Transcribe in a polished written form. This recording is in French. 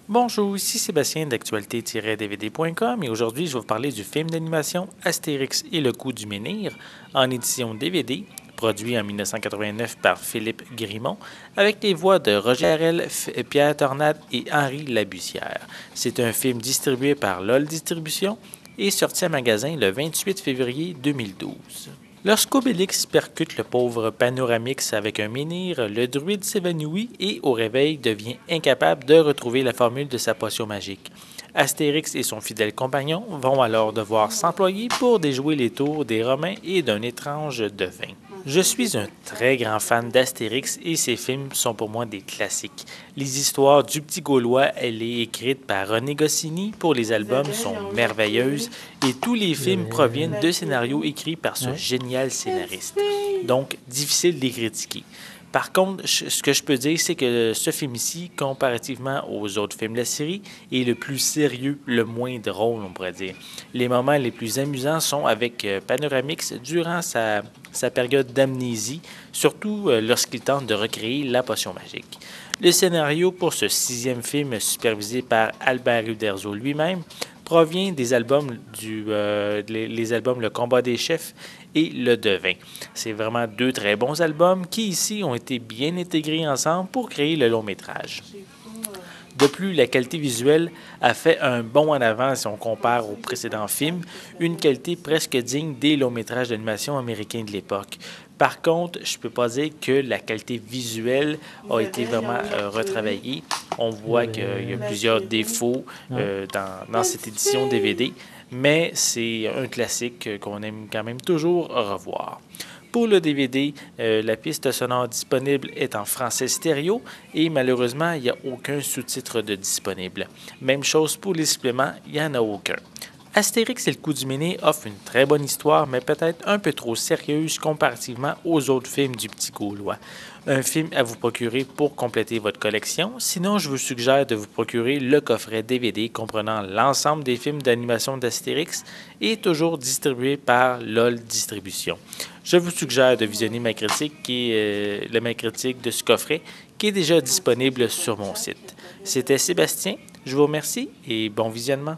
Bonjour, ici Sébastien d'actualité-dvd.com et aujourd'hui je vais vous parler du film d'animation Astérix et le coup du menhir en édition DVD, produit en 1989 par Philippe Grimont, avec les voix de Roger Harel, Pierre Tornade et Henri Labussière. C'est un film distribué par LOL Distribution et sorti à magasin le 28 février 2012. Lorsqu'Obélix percute le pauvre Panoramix avec un menhir, le druide s'évanouit et, au réveil, devient incapable de retrouver la formule de sa potion magique. Astérix et son fidèle compagnon vont alors devoir s'employer pour déjouer les tours des Romains et d'un étrange devin. Je suis un très grand fan d'Astérix et ses films sont pour moi des classiques. Les histoires du petit Gaulois, elle est écrite par René Goscinny pour les albums sont merveilleuses et tous les films proviennent de scénarios écrits par ce génial scénariste. Donc, difficile de les critiquer. Par contre, ce que je peux dire, c'est que ce film-ci, comparativement aux autres films de la série, est le plus sérieux, le moins drôle, on pourrait dire. Les moments les plus amusants sont avec Panoramix durant sa période d'amnésie, surtout lorsqu'il tente de recréer la potion magique. Le scénario pour ce sixième film, supervisé par Albert Uderzo lui-même, provient des albums les albums Le Combat des Chefs et Le Devin. C'est vraiment deux très bons albums qui ici ont été bien intégrés ensemble pour créer le long métrage. De plus, la qualité visuelle a fait un bond en avant si on compare aux précédents films, une qualité presque digne des longs métrages d'animation américains de l'époque. Par contre, je ne peux pas dire que la qualité visuelle a été vraiment retravaillée. On voit qu'il y a plusieurs défauts dans cette édition DVD, mais c'est un classique qu'on aime quand même toujours revoir. Pour le DVD, la piste sonore disponible est en français stéréo et malheureusement, il n'y a aucun sous-titre de disponible. Même chose pour les suppléments, il n'y en a aucun. Astérix et le coup du menhir offre une très bonne histoire, mais peut-être un peu trop sérieuse comparativement aux autres films du Petit Gaulois. Un film à vous procurer pour compléter votre collection. Sinon, je vous suggère de vous procurer le coffret DVD comprenant l'ensemble des films d'animation d'Astérix et toujours distribué par LOL Distribution. Je vous suggère de visionner ma critique, ma critique de ce coffret, qui est déjà disponible sur mon site. C'était Sébastien, je vous remercie et bon visionnement.